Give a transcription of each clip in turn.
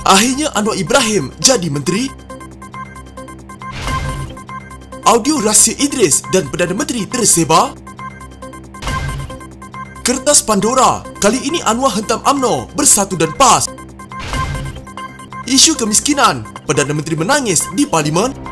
Akhirnya Anwar Ibrahim jadi menteri. Audio rahsia Idris dan Perdana Menteri tersebar. Kertas Pandora, kali ini Anwar hentam UMNO bersatu dan PAS. Isu kemiskinan, Perdana Menteri menangis di Parlimen.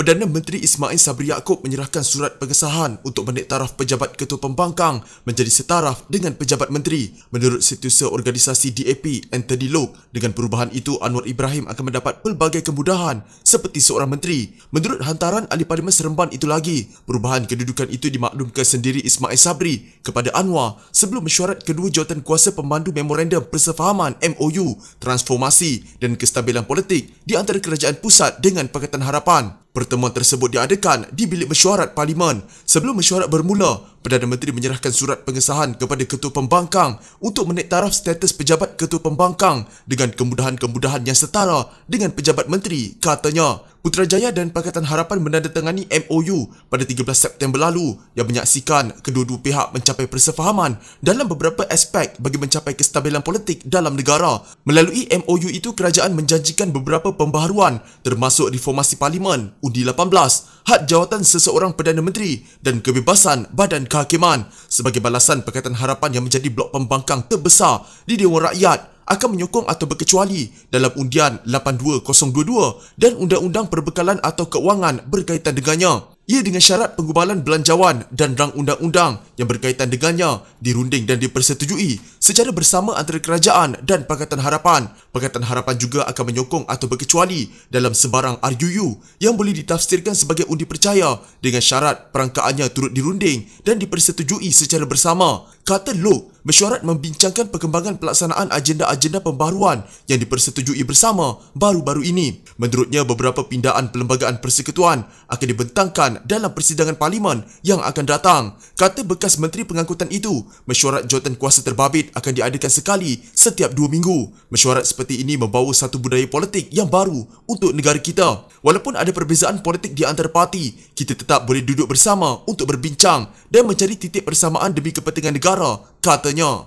Perdana Menteri Ismail Sabri Yaakob menyerahkan surat pengesahan untuk menaik taraf pejabat ketua pembangkang menjadi setaraf dengan pejabat menteri. Menurut Setiausaha Organisasi DAP, Anthony Loke, dengan perubahan itu Anwar Ibrahim akan mendapat pelbagai kemudahan seperti seorang menteri. Menurut hantaran Ahli Parlimen Seremban itu lagi, perubahan kedudukan itu dimaklumkan sendiri Ismail Sabri kepada Anwar sebelum mesyuarat kedua jawatan kuasa pemandu Memorandum Persefahaman MOU, Transformasi dan Kestabilan Politik di antara Kerajaan Pusat dengan Pakatan Harapan. Pertemuan tersebut diadakan di bilik mesyuarat Parlimen. Sebelum mesyuarat bermula, Perdana Menteri menyerahkan surat pengesahan kepada Ketua Pembangkang untuk menaik taraf status pejabat Ketua Pembangkang dengan kemudahan-kemudahan yang setara dengan pejabat menteri, katanya. Putrajaya dan Pakatan Harapan menandatangani MOU pada 13 September lalu yang menyaksikan kedua-dua pihak mencapai persefahaman dalam beberapa aspek bagi mencapai kestabilan politik dalam negara. Melalui MOU itu, kerajaan menjanjikan beberapa pembaharuan termasuk reformasi Parlimen, Undi 18, had jawatan seseorang Perdana Menteri dan kebebasan Badan Kehakiman. Sebagai balasan, Pakatan Harapan yang menjadi blok pembangkang terbesar di Dewan Rakyat akan menyokong atau berkecuali dalam Undian 82022 dan Undang-Undang Perbekalan atau Keuangan berkaitan dengannya. Ia dengan syarat penggubalan belanjawan dan rang undang-undang yang berkaitan dengannya dirunding dan dipersetujui secara bersama antara kerajaan dan Pakatan Harapan. Pakatan Harapan juga akan menyokong atau berkecuali dalam sebarang RUU yang boleh ditafsirkan sebagai undi percaya dengan syarat perangkaannya turut dirunding dan dipersetujui secara bersama. Kata Loke, mesyuarat membincangkan perkembangan pelaksanaan agenda-agenda pembaharuan yang dipersetujui bersama baru-baru ini. Menurutnya, beberapa pindaan perlembagaan persekutuan akan dibentangkan dalam persidangan Parlimen yang akan datang. Kata bekas Menteri Pengangkutan itu, mesyuarat jawatan kuasa terbabit akan diadakan sekali setiap 2 minggu. Mesyuarat seperti ini membawa satu budaya politik yang baru untuk negara kita. Walaupun ada perbezaan politik di antara parti, kita tetap boleh duduk bersama untuk berbincang dan mencari titik persamaan demi kepentingan negara, katanya.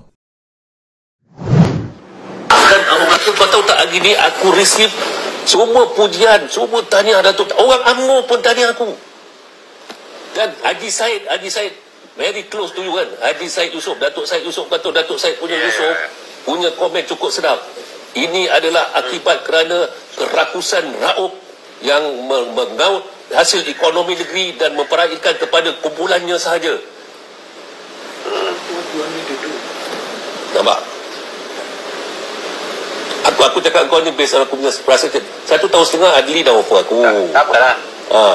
Dan kau tahu tak, hari ni aku receive semua pujian, semua tahniah Datuk. Orang UMNO pun tahniah aku. Dan Haji Said very close to you kan. Haji Said Yusof, Datuk Said Yusof kata Datuk Said punya Yusof punya komen cukup sedap. Ini adalah akibat kerana kerakusan Rauf yang mengaut hasil ekonomi negeri dan memperhatikan kepada kumpulannya sahaja. Nampak? Aku cakap kau ni based on aku punya perasaan. 1 tahun setengah Adli dah offer aku. Tak apalah.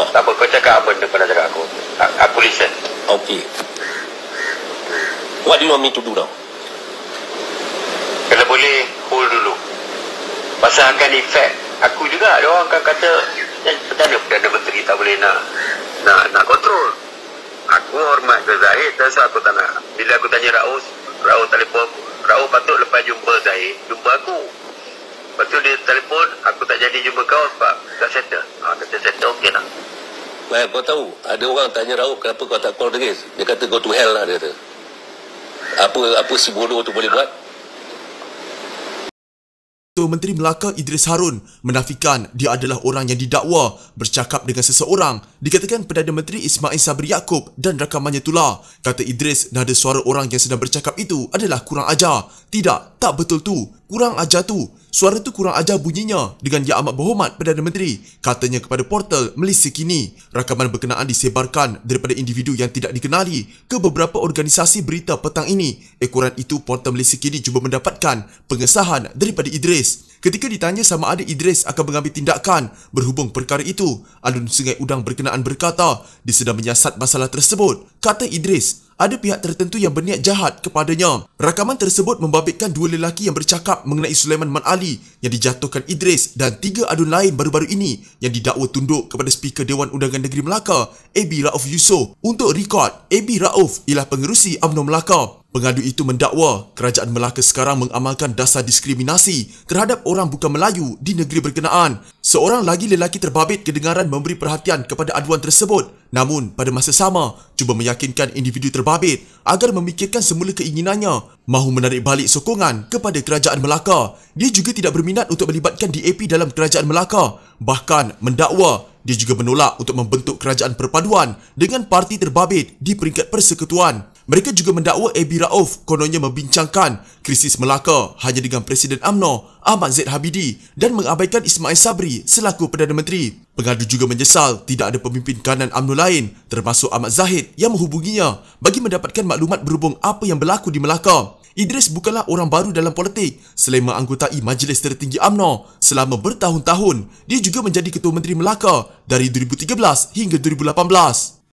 Tak apa, kau cakap apa benda kau dah cakap aku. Aku listen. Okay. What do you want me to do now? Kalau boleh, hold dulu. Pasal akan efek. Aku juga, ada orang akan kata, Perdana Menteri tak boleh nak kontrol. Aku hormat ke Zahid, dan aku tak nak. Bila aku tanya Rauf telefon, Rauf patut lepas jumpa Zahid, jumpa aku. Lepas tu dia telefon, aku tak jadi jumpa kau sebab tak settle. Kata settle, okey lah. Baik, kau tahu, ada orang tanya Rauf kenapa kau tak call dia. Dia kata go to hell lah, dia kata. Apa si bodoh tu boleh buat? Ketua Menteri Melaka Idris Harun menafikan dia adalah orang yang didakwa bercakap dengan seseorang. Dikatakan Perdana Menteri Ismail Sabri Yaakob dan rakamannya itulah. Kata Idris, nada suara orang yang sedang bercakap itu adalah kurang ajar. Tidak, tak betul tu. Kurang ajar tu. Suara tu kurang ajar bunyinya dengan Yang Amat Berhormat Perdana Menteri, katanya kepada portal Malaysia Kini. Rakaman berkenaan disebarkan daripada individu yang tidak dikenali ke beberapa organisasi berita petang ini. Ekoran itu, portal Malaysia Kini cuba mendapatkan pengesahan daripada Idris. Ketika ditanya sama ada Idris akan mengambil tindakan berhubung perkara itu, Alun Sungai Udang berkenaan berkata dia sedang menyiasat masalah tersebut. Kata Idris, ada pihak tertentu yang berniat jahat kepadanya. Rakaman tersebut membabitkan 2 lelaki yang bercakap mengenai Sulaiman Man Ali yang dijatuhkan Idris dan 3 adun lain baru-baru ini yang didakwa tunduk kepada Speaker Dewan Undangan Negeri Melaka, AB Rauf Yusof. Untuk rekod, AB Rauf ialah pengerusi UMNO Melaka. Pengadu itu mendakwa kerajaan Melaka sekarang mengamalkan dasar diskriminasi terhadap orang bukan Melayu di negeri berkenaan. Seorang lagi lelaki terbabit kedengaran memberi perhatian kepada aduan tersebut, namun pada masa sama cuba meyakinkan individu terbabit agar memikirkan semula keinginannya mahu menarik balik sokongan kepada kerajaan Melaka. Dia juga tidak berminat untuk melibatkan DAP dalam kerajaan Melaka, bahkan mendakwa dia juga menolak untuk membentuk kerajaan perpaduan dengan parti terbabit di peringkat persekutuan. Mereka juga mendakwa AB Rauf kononnya membincangkan krisis Melaka hanya dengan Presiden UMNO Ahmad Zaid Habidi dan mengabaikan Ismail Sabri selaku Perdana Menteri. Pengadu juga menyesal tidak ada pemimpin kanan UMNO lain termasuk Ahmad Zahid yang menghubunginya bagi mendapatkan maklumat berhubung apa yang berlaku di Melaka. Idris bukanlah orang baru dalam politik. Selain menganggotai Majlis Tertinggi UMNO selama bertahun-tahun, dia juga menjadi Ketua Menteri Melaka dari 2013 hingga 2018.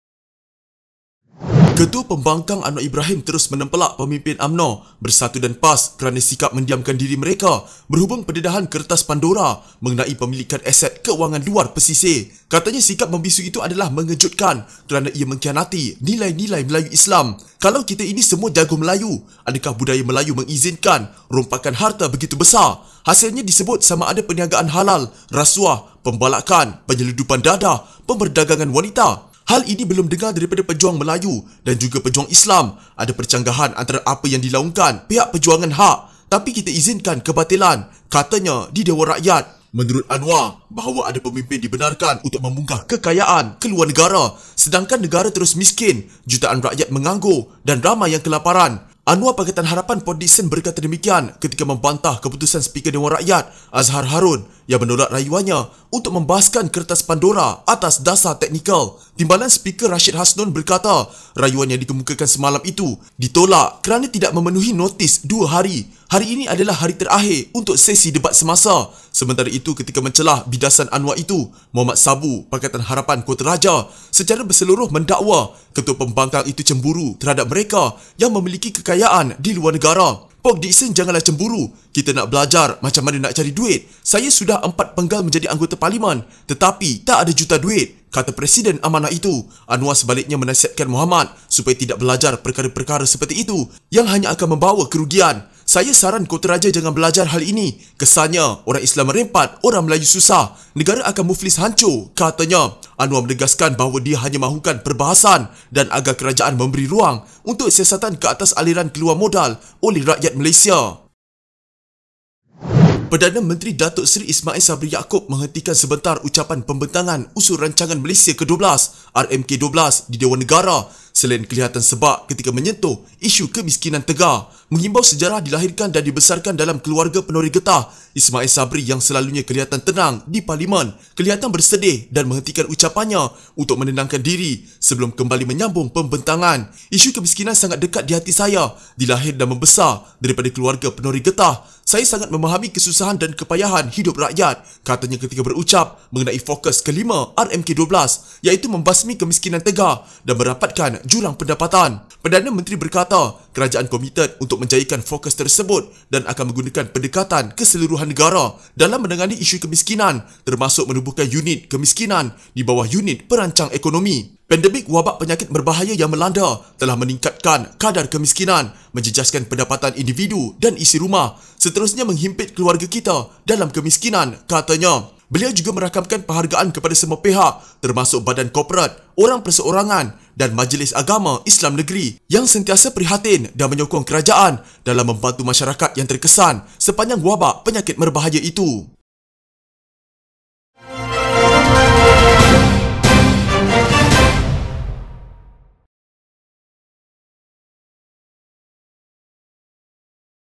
Ketua Pembangkang Anwar Ibrahim terus menempelak pemimpin UMNO bersatu dan PAS kerana sikap mendiamkan diri mereka berhubung pendedahan kertas Pandora mengenai pemilikan aset kewangan luar pesisir. Katanya sikap membisu itu adalah mengejutkan kerana ia mengkhianati nilai-nilai Melayu Islam. Kalau kita ini semua jago Melayu, adakah budaya Melayu mengizinkan rompakan harta begitu besar? Hasilnya disebut sama ada perniagaan halal, rasuah, pembalakan, penyeludupan dadah, pemberdagangan wanita. Hal ini belum dengar daripada pejuang Melayu dan juga pejuang Islam. Ada percanggahan antara apa yang dilaungkan pihak perjuangan hak, tapi kita izinkan kebatilan, katanya di Dewan Rakyat. Menurut Anwar, bahawa ada pemimpin dibenarkan untuk memunggah kekayaan keluar negara, sedangkan negara terus miskin, jutaan rakyat menganggur dan ramai yang kelaparan. Anwar Pakatan Harapan Port Dickson berkata demikian ketika membantah keputusan Speaker Dewan Rakyat Azhar Harun yang menolak rayuannya untuk membahaskan kertas Pandora atas dasar teknikal. Timbalan Speaker Rashid Hasnun berkata rayuan yang dikemukakan semalam itu ditolak kerana tidak memenuhi notis 2 hari. Hari ini adalah hari terakhir untuk sesi debat semasa. Sementara itu, ketika mencelah bidasan Anwar itu, Muhammad Sabu, Pakatan Harapan Kota Raja, secara berseluruh mendakwa Ketua Pembangkang itu cemburu terhadap mereka yang memiliki kekayaan di luar negara. Port Dickson, janganlah cemburu. Kita nak belajar macam mana nak cari duit. Saya sudah 4 penggal menjadi anggota parlimen, tetapi tak ada juta duit, kata Presiden amanah itu. Anwar sebaliknya menasihatkan Muhammad supaya tidak belajar perkara-perkara seperti itu yang hanya akan membawa kerugian. Saya saran Kota Raja jangan belajar hal ini. Kesannya orang Islam merempat, orang Melayu susah. Negara akan muflis hancur, katanya. Anwar menegaskan bahawa dia hanya mahukan perbahasan dan agar kerajaan memberi ruang untuk siasatan ke atas aliran keluar modal oleh rakyat Malaysia. Perdana Menteri Datuk Seri Ismail Sabri Yaakob menghentikan sebentar ucapan pembentangan usul rancangan Malaysia ke-12 RMK-12 di Dewan Negara selain kelihatan sebab ketika menyentuh isu kemiskinan tegar. Menghimbau sejarah dilahirkan dan dibesarkan dalam keluarga penori getah, Ismail Sabri yang selalunya kelihatan tenang di parlimen kelihatan bersedih dan menghentikan ucapannya untuk menenangkan diri sebelum kembali menyambung pembentangan. Isu kemiskinan sangat dekat di hati saya, dilahir dan membesar daripada keluarga penori getah. Saya sangat memahami kesusahan dan kepayahan hidup rakyat, katanya ketika berucap mengenai fokus kelima RMK-12 iaitu membasmi kemiskinan tegar dan merapatkan jurang pendapatan. Perdana Menteri berkata kerajaan komited untuk menjayakan fokus tersebut dan akan menggunakan pendekatan keseluruhan negara dalam menangani isu kemiskinan termasuk menubuhkan unit kemiskinan di bawah unit perancang ekonomi. Pandemik wabak penyakit berbahaya yang melanda telah meningkatkan kadar kemiskinan, menjejaskan pendapatan individu dan isi rumah, seterusnya menghimpit keluarga kita dalam kemiskinan, katanya. Beliau juga merakamkan penghargaan kepada semua pihak termasuk badan korporat, orang perseorangan dan Majlis Agama Islam Negeri yang sentiasa prihatin dan menyokong kerajaan dalam membantu masyarakat yang terkesan sepanjang wabak penyakit berbahaya itu.